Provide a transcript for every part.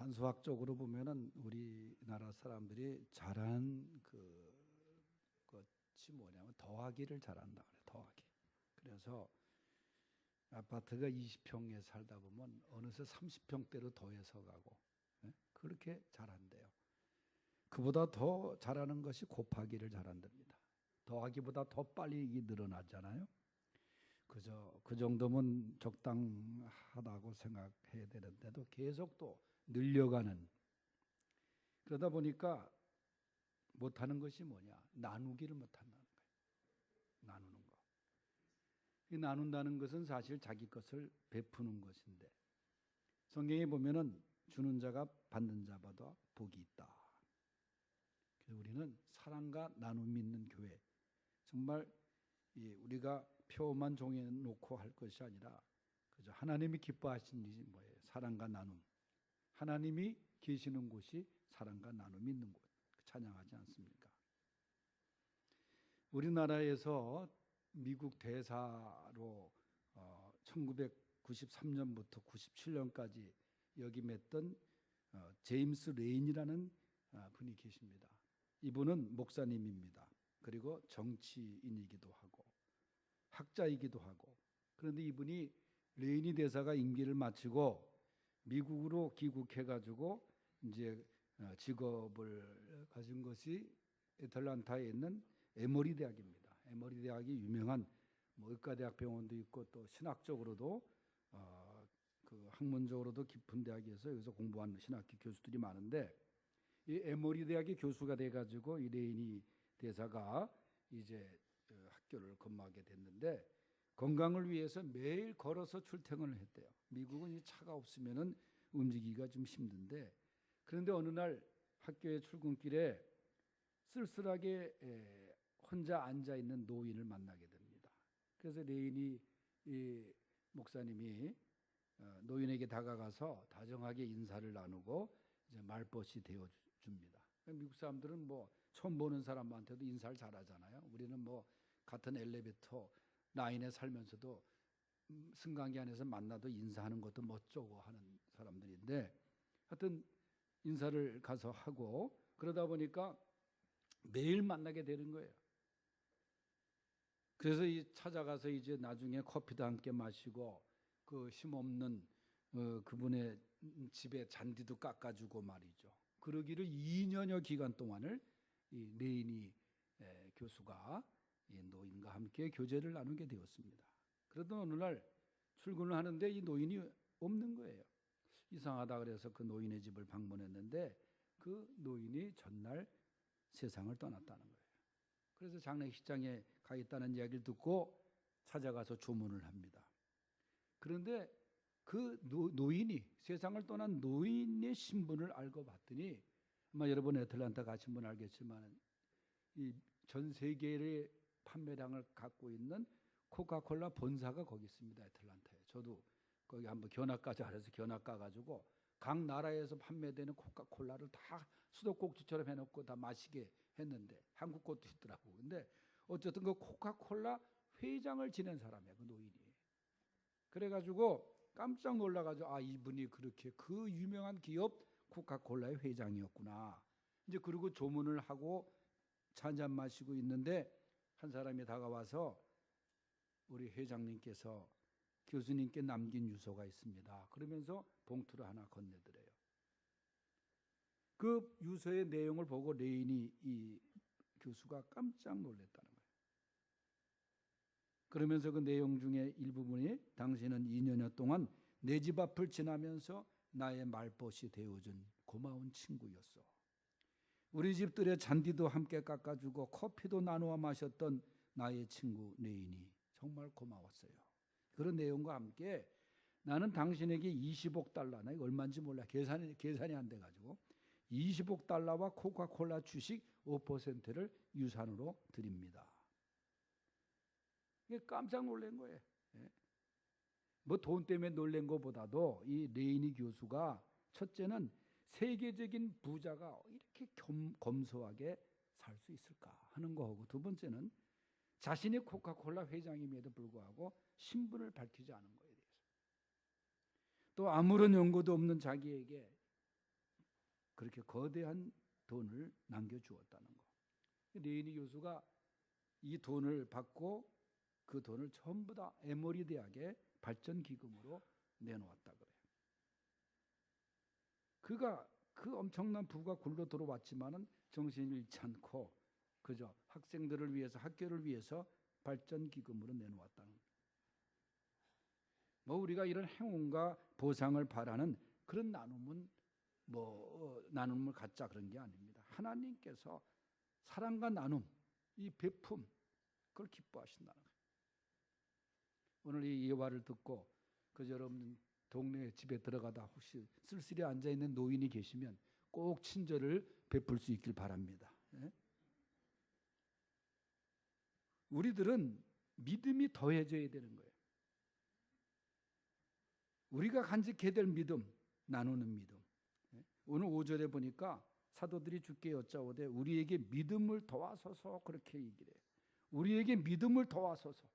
산수학적으로 보면은 우리나라 사람들이 잘한 것이 뭐냐면 더하기를 잘한다 그래. 더하기. 그래서 아파트가 20평에 살다 보면 어느새 30평대로 더해서 가고, 그렇게 잘한대요. 그보다 더 잘하는 것이 곱하기를 잘한답니다. 더하기보다 더 빨리 늘어나잖아요. 그저 그 정도면 적당하다고 생각해야 되는데도 계속 또 늘려가는, 그러다 보니까 못하는 것이 뭐냐? 나누기를 못한다는 거예요. 나누는 거. 이 나눈다는 것은 사실 자기 것을 베푸는 것인데, 성경에 보면은 주는 자가 받는 자보다 복이 있다. 그래서 우리는 사랑과 나눔이 있는 교회, 정말 우리가 표만 종이에 놓고 할 것이 아니라 그저 하나님이 기뻐하시는 일이 뭐예요? 사랑과 나눔. 하나님이 계시는 곳이 사랑과 나눔이 있는 곳, 찬양하지 않습니까? 우리나라에서 미국 대사로 1993년부터 97년까지 역임했던 제임스 레인이라는 분이 계십니다. 이분은 목사님입니다. 그리고 정치인이기도 하고 학자이기도 하고, 그런데 이분이 레인이 대사가 임기를 마치고 미국으로 귀국해가지고 이제 직업을 가진 것이 애틀란타에 있는 에머리 대학입니다. 에머리 대학이 유명한 의과대학 병원도 있고 또 신학적으로도 그 학문적으로도 깊은 대학에서 여기서 공부한 신학교 교수들이 많은데, 이 에머리 대학의 교수가 돼가지고 이 레인이 대사가 이제 학교를 근무하게 됐는데, 건강을 위해서 매일 걸어서 출퇴근을 했대요. 미국은 이 차가 없으면은 움직이기가 좀 힘든데, 그런데 어느 날 학교의 출근길에 쓸쓸하게 혼자 앉아 있는 노인을 만나게 됩니다. 그래서 레인이 이 목사님이 노인에게 다가가서 다정하게 인사를 나누고 이제 말벗이 되어 줍니다. 미국 사람들은 뭐 처음 보는 사람한테도 인사를 잘하잖아요. 우리는 뭐 같은 엘리베이터 라인에 살면서도 승강기 안에서 만나도 인사하는 것도 멋쩍어 하는 사람들인데, 하여튼 인사를 가서 하고 그러다 보니까 매일 만나게 되는 거예요. 그래서 찾아가서 이제 나중에 커피도 함께 마시고 그 힘없는 그분의 집에 잔디도 깎아주고 말이죠. 그러기를 2년여 기간 동안을 이 레인이 교수가 이 노인과 함께 교제를 나누게 되었습니다. 그러던 어느 날 출근을 하는데 이 노인이 없는 거예요. 이상하다 그래서 그 노인의 집을 방문했는데 그 노인이 전날 세상을 떠났다는 거예요. 그래서 장례식장에 가 있다는 이야기를 듣고 찾아가서 조문을 합니다. 그런데 그 노인이, 세상을 떠난 노인의 신분을 알고 봤더니, 아마 여러분 애틀란타 가신 분 알겠지만 이 전 세계의 판매량을 갖고 있는 코카콜라 본사가 거기 있습니다. 애틀란타에. 저도 거기 한번 견학까지 알아서 견학 가가지고 각 나라에서 판매되는 코카콜라를 다 수도꼭지처럼 해놓고 다 마시게 했는데, 한국 것도 있더라고. 근데 어쨌든 그 코카콜라 회장을 지낸 사람이야, 그 노인이. 그래가지고 깜짝 놀라가지고 이분이 그렇게 그 유명한 기업 코카콜라의 회장이었구나. 이제 그리고 조문을 하고 차 한잔 마시고 있는데 한 사람이 다가와서 우리 회장님께서 교수님께 남긴 유서가 있습니다. 그러면서 봉투를 하나 건네드려요. 그 유서의 내용을 보고 레인이 이 교수가 깜짝 놀랐다는 거예요. 그러면서 그 내용 중에 일부분이 당신은 2년여 동안 내 집 앞을 지나면서 나의 말벗이 되어준 고마운 친구였어. 우리 집들의 잔디도 함께 깎아주고 커피도 나누어 마셨던 나의 친구 레인이 정말 고마웠어요. 그런 내용과 함께 나는 당신에게 20억 달러, 나 이거 얼마인지 몰라, 계산이 안 돼가지고 20억 달러와 코카콜라 주식 5%를 유산으로 드립니다. 이게 깜짝 놀란 거예요. 뭐 돈 때문에 놀란 것보다도 이 레이니 교수가 첫째는 세계적인 부자가 이렇게 검소하게 살 수 있을까 하는 거하고, 두 번째는 자신이 코카콜라 회장임에도 불구하고 신분을 밝히지 않은 거에 대해서, 또 아무런 연고도 없는 자기에게 그렇게 거대한 돈을 남겨주었다는 거. 레이니 교수가 이 돈을 받고 그 돈을 전부 다 에모리 대학의 발전 기금으로 내놓았다 그래요. 그가 그 엄청난 부가 굴러 들어왔지만은 정신을 잃지 않고 그저 학생들을 위해서 학교를 위해서 발전 기금으로 내놓았다는 거예요. 뭐 우리가 이런 행운과 보상을 바라는 그런 나눔은 나눔을 갖자 그런 게 아닙니다. 하나님께서 사랑과 나눔, 이 베품 그걸 기뻐하신다는 거예요. 오늘 이 예화를 듣고 그 여러분 동네 집에 들어가다 혹시 쓸쓸히 앉아 있는 노인이 계시면 꼭 친절을 베풀 수 있길 바랍니다. 예? 우리들은 믿음이 더해져야 되는 거예요. 우리가 간직해야 될 믿음, 나누는 믿음. 예? 오늘 5절에 보니까 사도들이 주께 여짜오되 우리에게 믿음을 더하소서 그렇게 얘기를 해요. 우리에게 믿음을 더하소서.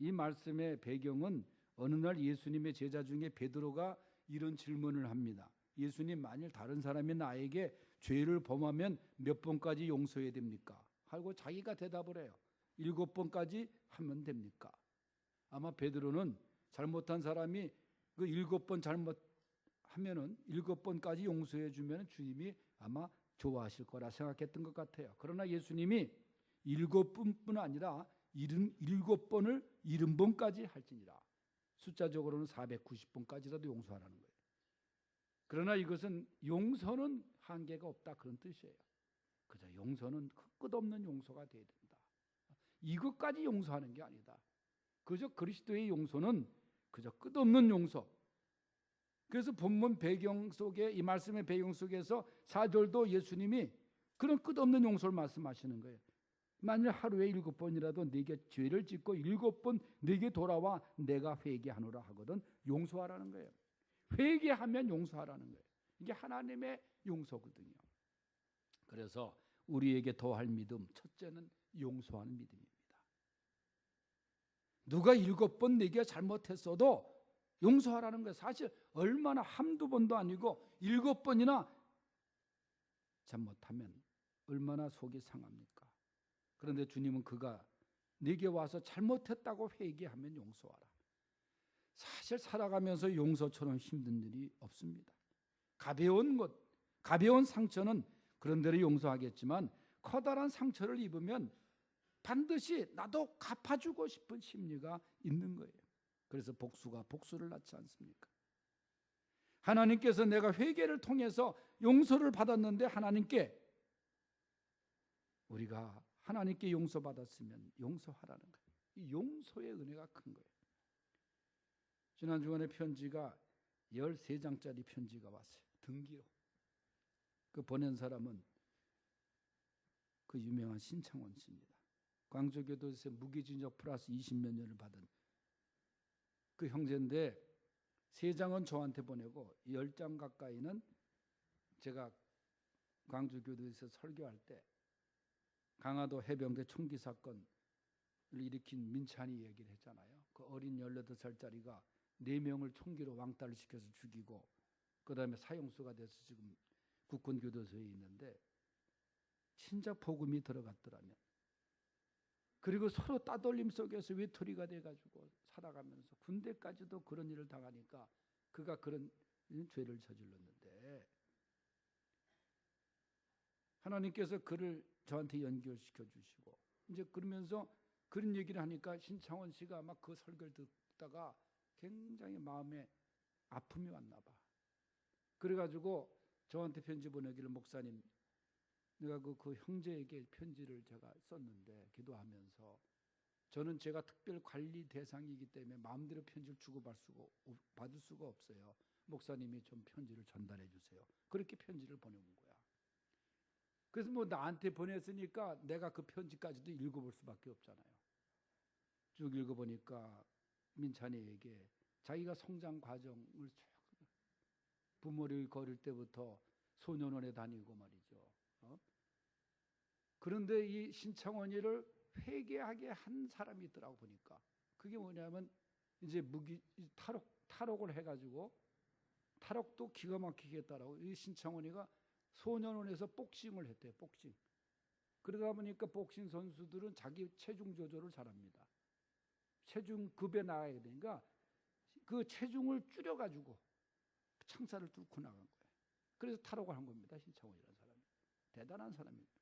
이 말씀의 배경은 어느 날 예수님의 제자 중에 베드로가 이런 질문을 합니다. 예수님, 만일 다른 사람이 나에게 죄를 범하면 몇 번까지 용서해야 됩니까? 하고 자기가 대답을 해요. 7번까지 하면 됩니까? 아마 베드로는 잘못한 사람이 그 7번 잘못하면은 7번까지 용서해 주면 주님이 아마 좋아하실 거라 생각했던 것 같아요. 그러나 예수님이 7번뿐 아니라 77번을 70번까지 할지니라. 숫자적으로는 490번까지라도 용서하라는 거예요. 그러나 이것은 용서는 한계가 없다 그런 뜻이에요. 그저 용서는 끝없는 용서가 돼야 된다. 이것까지 용서하는 게 아니다. 그저 그리스도의 용서는 그저 끝없는 용서. 그래서 본문 배경 속에 이 말씀의 배경 속에서 4절도 예수님이 그런 끝없는 용서를 말씀하시는 거예요. 만일 하루에 7번이라도 네게 죄를 짓고 7번 네게 돌아와 내가 회개하노라 하거든 용서하라는 거예요. 회개하면 용서하라는 거예요. 이게 하나님의 용서거든요. 그래서 우리에게 더할 믿음, 첫째는 용서하는 믿음입니다. 누가 7번 네게 잘못했어도 용서하라는 거예요. 사실 얼마나 한두 번도 아니고 7번이나 잘못하면 얼마나 속이 상합니까? 그런데 주님은 그가 네게 와서 잘못했다고 회개하면 용서하라. 사실 살아가면서 용서처럼 힘든 일이 없습니다. 가벼운 것, 가벼운 상처는 그런 대로 용서하겠지만 커다란 상처를 입으면 반드시 나도 갚아주고 싶은 심리가 있는 거예요. 그래서 복수가 복수를 낳지 않습니까? 하나님께서 내가 회개를 통해서 용서를 받았는데 하나님께 우리가 하나님께 용서받았으면 용서하라는 거예요. 이 용서의 은혜가 큰 거예요. 지난 주간에 편지가 13장짜리 편지가 왔어요. 등기로. 그 보낸 사람은 그 유명한 신창원 씨입니다. 광주교도에서 무기징역 플러스 20몇 년을 받은 그 형제인데 3장은 저한테 보내고 10장 가까이는 제가 광주교도에서 설교할 때 강화도 해병대 총기 사건을 일으킨 민찬이 얘기를 했잖아요. 그 어린 18살짜리가 4명을 총기로 왕따를 시켜서 죽이고 그 다음에 사형수가 돼서 지금 국군교도소에 있는데 진짜 복음이 들어갔더라면 그리고 서로 따돌림 속에서 외톨이가 돼가지고 살아가면서 군대까지도 그런 일을 당하니까 그가 그런 죄를 저질렀는데 하나님께서 그를 저한테 연결시켜 주시고 이제 그러면서 그런 얘기를 하니까 신창원 씨가 막 그 설교를 듣다가 굉장히 마음에 아픔이 왔나 봐. 그래가지고 저한테 편지 보내기를 목사님 내가 그 형제에게 편지를 제가 썼는데 기도하면서 저는 제가 특별 관리 대상이기 때문에 마음대로 편지를 받을 수가 없어요. 목사님이 좀 편지를 전달해 주세요. 그렇게 편지를 보내온 거야. 그래서 뭐 나한테 보냈으니까 내가 그 편지까지도 읽어볼 수밖에 없잖아요. 쭉 읽어보니까 민찬이에게 자기가 성장 과정을 쭉 부모를 거릴 때부터 소년원에 다니고 말이죠. 그런데 이 신창원이를 회개하게 한 사람이 있더라고 보니까 그게 뭐냐면 이제 탈옥을 해가지고 탈옥도 기가 막히게 했다라고. 이 신창원이가 소년원에서 복싱을 했대요. 복싱. 그러다 보니까 복싱 선수들은 자기 체중 조절을 잘합니다. 체중급에 나가야 되니까 그 체중을 줄여가지고 창살을 뚫고 나간 거예요. 그래서 탈옥을 한 겁니다. 신창원이라는 사람이. 대단한 사람입니다.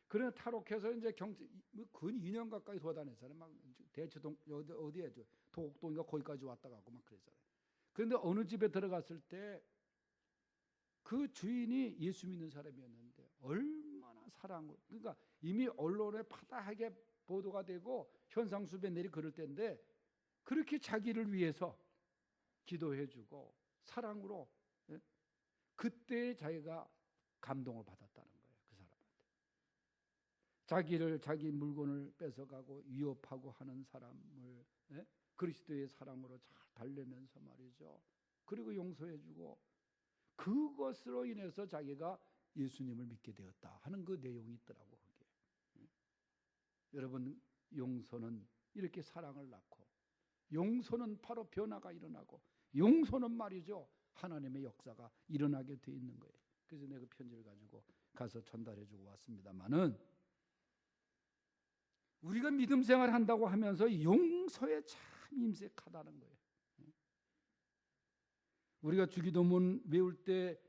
그래서 탈옥해서 이제 근 2년 가까이 돌아다녔잖아요. 막 대치동 어디에 도곡동인가 거기까지 왔다 가고 막 그랬잖아요. 그런데 어느 집에 들어갔을 때 그 주인이 예수 믿는 사람이었는데 얼마나 사랑을, 그러니까 이미 언론에 파다하게 보도가 되고 현상수배 내리 그럴 때인데 그렇게 자기를 위해서 기도해주고 사랑으로, 예? 그때 자기가 감동을 받았다는 거예요. 그 사람한테. 자기 물건을 뺏어가고 위협하고 하는 사람을, 예? 그리스도의 사랑으로 잘 달래면서 말이죠. 그리고 용서해주고 그것으로 인해서 자기가 예수님을 믿게 되었다 하는 그 내용이 있더라고. 그게. 여러분, 용서는 이렇게 사랑을 낳고, 용서는 바로 변화가 일어나고, 용서는 말이죠 하나님의 역사가 일어나게 돼 있는 거예요. 그래서 내가 편지를 가지고 가서 전달해주고 왔습니다만은, 우리가 믿음 생활한다고 하면서 용서에 참 임색하다는 거예요. 우리가 주기도문 외울 때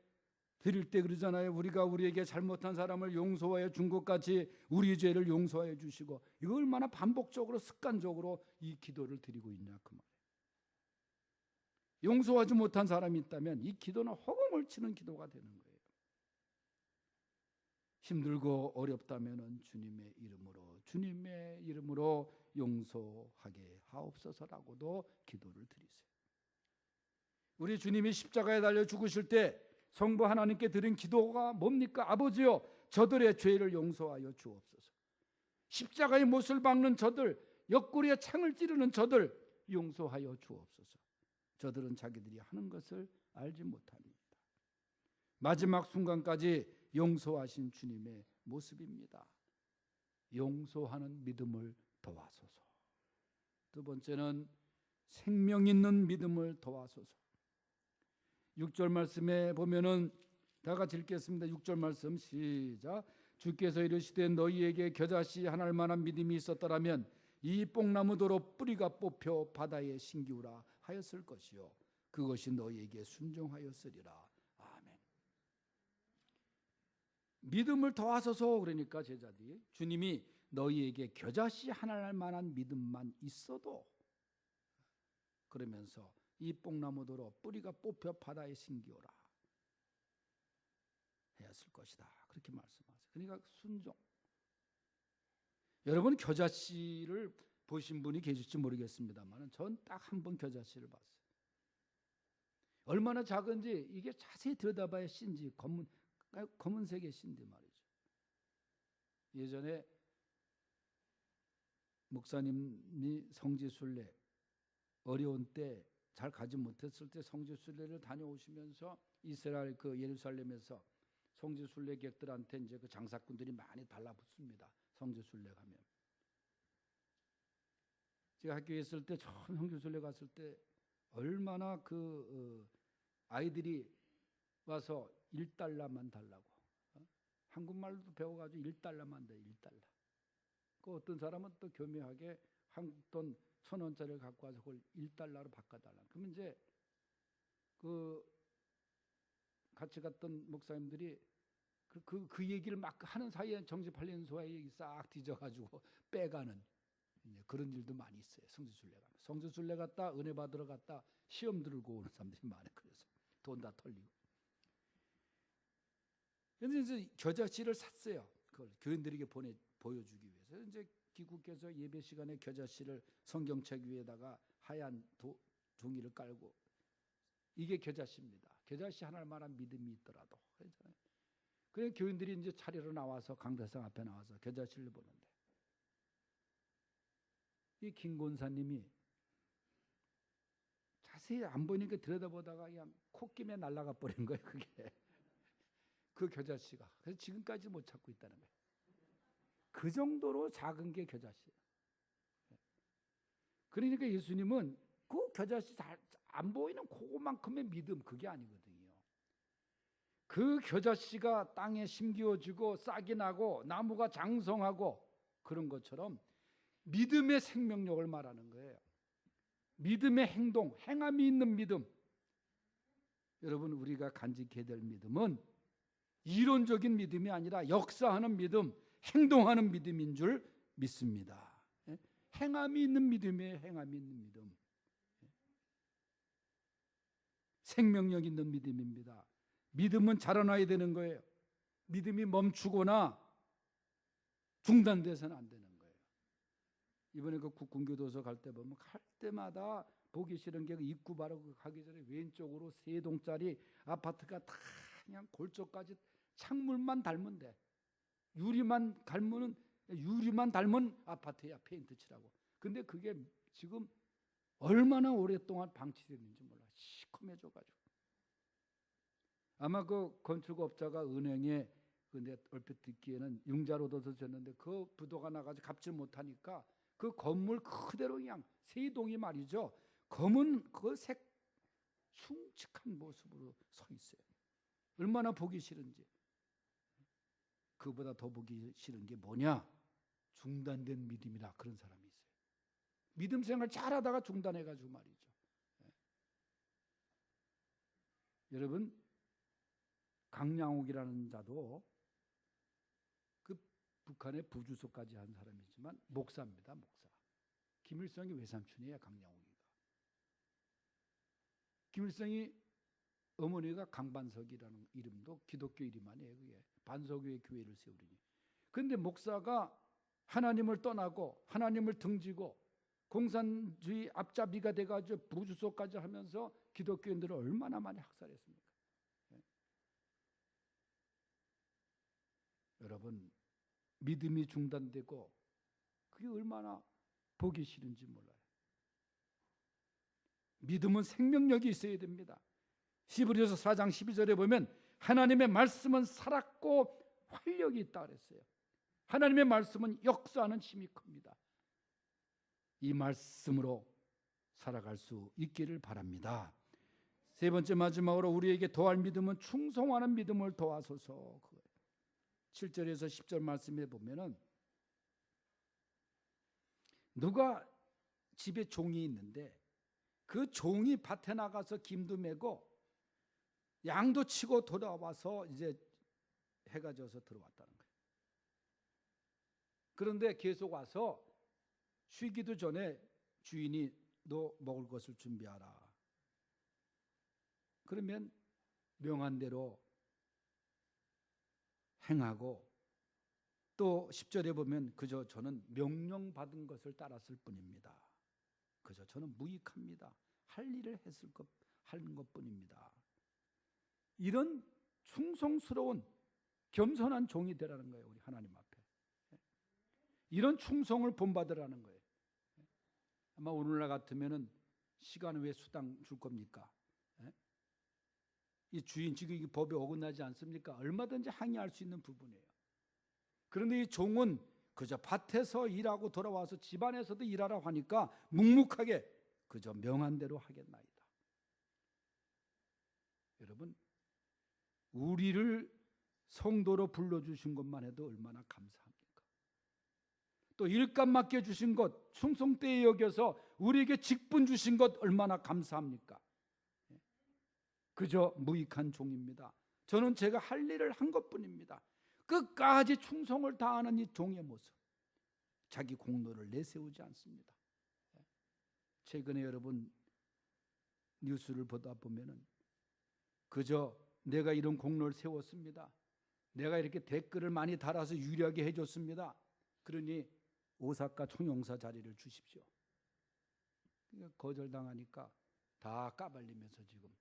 드릴 때 그러잖아요. 우리가 우리에게 잘못한 사람을 용서하여 준 것 같이 우리 죄를 용서하여 주시고. 이거 얼마나 반복적으로 습관적으로 이 기도를 드리고 있냐 그 말이에요. 용서하지 못한 사람이 있다면 이 기도는 허공을 치는 기도가 되는 거예요. 힘들고 어렵다면 주님의 이름으로 용서하게 하옵소서라고도 기도를 드리세요. 우리 주님이 십자가에 달려 죽으실 때 성부 하나님께 드린 기도가 뭡니까? 아버지여, 저들의 죄를 용서하여 주옵소서. 십자가의 못을 박는 저들, 옆구리에 창을 찌르는 저들 용서하여 주옵소서. 저들은 자기들이 하는 것을 알지 못합니다. 마지막 순간까지 용서하신 주님의 모습입니다. 용서하는 믿음을 더하소서. 두 번째는 생명 있는 믿음을 더하소서. 6절 말씀에 보면은 다 같이 읽겠습니다. 6절 말씀 시작. 주께서 이르시되 너희에게 겨자씨 하나일 만한 믿음이 있었더라면 이 뽕나무도로 뿌리가 뽑혀 바다에 신기우라 하였을 것이요 그것이 너희에게 순종하였으리라. 아멘. 믿음을 더하소서. 그러니까 제자들이 주님이 너희에게 겨자씨 하나일 만한 믿음만 있어도, 그러면서 이 뽕나무도로 뿌리가 뽑혀 바다에 신기오라 하였을 것이다. 그렇게 말씀하세요. 그러니까 순종. 여러분 겨자씨를 보신 분이 계실지 모르겠습니다만 전 딱 한 번 겨자씨를 봤어요. 얼마나 작은지 이게 자세히 들여다봐야 씨인지 검은색의 씨인지 말이죠. 예전에 목사님이 성지순례 어려운 때 잘 가지 못했을 때 성지순례를 다녀오시면서 이스라엘 그 예루살렘에서 성지순례객들한테 이제 그 장사꾼들이 많이 달라붙습니다. 성지순례 가면. 제가 학교에 있을 때 처음 성지순례 갔을 때 얼마나 아이들이 와서 1달러만 달라고. 한국말도 배워가지고 1달러만 돼. 1달러. 그 어떤 사람은 또 교묘하게 한국 돈 1,000원짜리를 갖고 와서 그걸 1달러로 바꿔달라. 그러면 이제 같이 갔던 목사님들이 그 얘기를 막 하는 사이에 정신팔년소에 싹 뒤져가지고 빼가는 그런 일도 많이 있어요. 성지순례 가면. 성지순례 갔다 은혜 받으러 갔다 시험 들고 오는 사람들이 많아요. 그래서 돈 다 털리고. 그래서 이제 겨자씨를 샀어요. 그걸 교인들에게 보여주기 위해서. 이제 기국께서 예배 시간에 겨자씨를 성경책 위에다가 하얀 종이를 깔고, 이게 겨자씨입니다. 겨자씨 하나일 만한 믿음이 있더라도. 그래서 교인들이 이제 차례로 나와서 강대상 앞에 나와서 겨자씨를 보는데, 이 김 권사님이 자세히 안 보니까 들여다보다가 그냥 콧김에 날아가 버린 거예요. 그게 그 겨자씨가. 그래서 지금까지 못 찾고 있다는 거예요. 그 정도로 작은 게 겨자씨예요. 그러니까 예수님은 그 겨자씨 안 보이는 그거만큼의 믿음, 그게 아니거든요. 그 겨자씨가 땅에 심기어지고 싹이 나고 나무가 장성하고 그런 것처럼 믿음의 생명력을 말하는 거예요. 믿음의 행동, 행함이 있는 믿음. 여러분, 우리가 간직해야 될 믿음은 이론적인 믿음이 아니라 역사하는 믿음, 행동하는 믿음인 줄 믿습니다. 행함이 있는 믿음이에요. 행함이 있는 믿음. 생명력 있는 믿음입니다. 믿음은 자라나야 되는 거예요. 믿음이 멈추거나 중단돼서는 안 되는 거예요. 이번에 그 국군교도소 갈 때 보면 갈 때마다 보기 싫은 게 입구 바로 가기 전에 왼쪽으로 3동짜리 아파트가 다 그냥 골조까지 창문만 닮은데 유리만 닮은 아파트야, 페인트 칠하고. 근데 그게 지금 얼마나 오랫동안 방치됐는지 몰라. 시커매져가지고. 아마 그 건축업자가 은행에 근데 얼핏 듣기에는 융자로 둬서 줬는데 그 부도가 나가지고 갚지 못하니까 그 건물 그대로 그냥 3동이 말이죠. 검은 그 색 숭측한 모습으로 서 있어요. 얼마나 보기 싫은지. 그보다 더 보기 싫은 게 뭐냐? 중단된 믿음이라 그런 사람이 있어요. 믿음 생활 잘하다가 중단해가지고 말이죠. 여러분, 강양옥이라는 자도 그 북한의 부주소까지 한 사람이지만 목사입니다. 목사. 김일성이 외삼촌이에요. 강양옥이가. 김일성이 어머니가 강반석이라는 이름도 기독교 이름 아니에요. 그게 반석교의 교회를 세우리니. 그런데 목사가 하나님을 떠나고 하나님을 등지고 공산주의 앞잡이가 돼가지고 부주소까지 하면서 기독교인들을 얼마나 많이 학살했습니까? 여러분, 믿음이 중단되고 그게 얼마나 보기 싫은지 몰라요. 믿음은 생명력이 있어야 됩니다. 히브리서 4장 12절에 보면 하나님의 말씀은 살았고 활력이 있다 그랬어요. 하나님의 말씀은 역사하는 힘이 큽니다. 이 말씀으로 살아갈 수 있기를 바랍니다. 세 번째 마지막으로 우리에게 더할 믿음은 충성하는 믿음을 도와소서. 7절에서 10절 말씀에 보면은 누가 집에 종이 있는데 그 종이 밭에 나가서 김도 메고 양도 치고 돌아와서 이제 해가 져서 들어왔다는 거예요. 그런데 계속 와서 쉬기도 전에 주인이 너 먹을 것을 준비하라. 그러면 명한 대로 행하고 또 10절에 보면 그저 저는 명령받은 것을 따랐을 뿐입니다. 그저 저는 무익합니다. 할 일을 하는 것뿐입니다. 이런 충성스러운 겸손한 종이 되라는 거예요. 우리 하나님 앞에. 이런 충성을 본받으라는 거예요. 아마 오늘날 같으면은 시간 외 수당 줄 겁니까? 이 주인 지금 이 법에 어긋나지 않습니까? 얼마든지 항의할 수 있는 부분이에요. 그런데 이 종은 그저 밭에서 일하고 돌아와서 집안에서도 일하라고 하니까 묵묵하게 그저 명한 대로 하겠나이다. 여러분, 우리를 성도로 불러주신 것만 해도 얼마나 감사합니까? 또 일감 맡겨주신 것, 충성되이 여겨서 우리에게 직분 주신 것 얼마나 감사합니까? 그저 무익한 종입니다. 저는 제가 할 일을 한 것뿐입니다. 끝까지 충성을 다하는 이 종의 모습, 자기 공로를 내세우지 않습니다. 최근에 여러분 뉴스를 보다 보면은 그저 내가 이런 공로를 세웠습니다. 내가 이렇게 댓글을 많이 달아서 유리하게 해줬습니다. 그러니 오사카 총영사 자리를 주십시오. 거절당하니까 다 까발리면서 지금.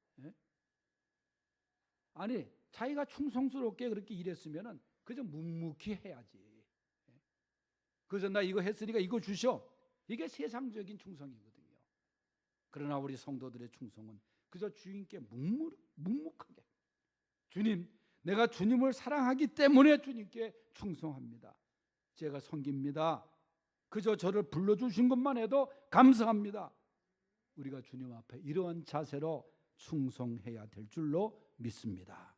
아니 자기가 충성스럽게 그렇게 일했으면은 그저 묵묵히 해야지. 그래서 나 이거 했으니까 이거 주셔. 이게 세상적인 충성이거든요. 그러나 우리 성도들의 충성은 그저 주님께 묵묵하게, 주님, 내가 주님을 사랑하기 때문에 주님께 충성합니다. 제가 섬깁니다. 그저 저를 불러주신 것만 해도 감사합니다. 우리가 주님 앞에 이러한 자세로 충성해야 될 줄로 믿습니다.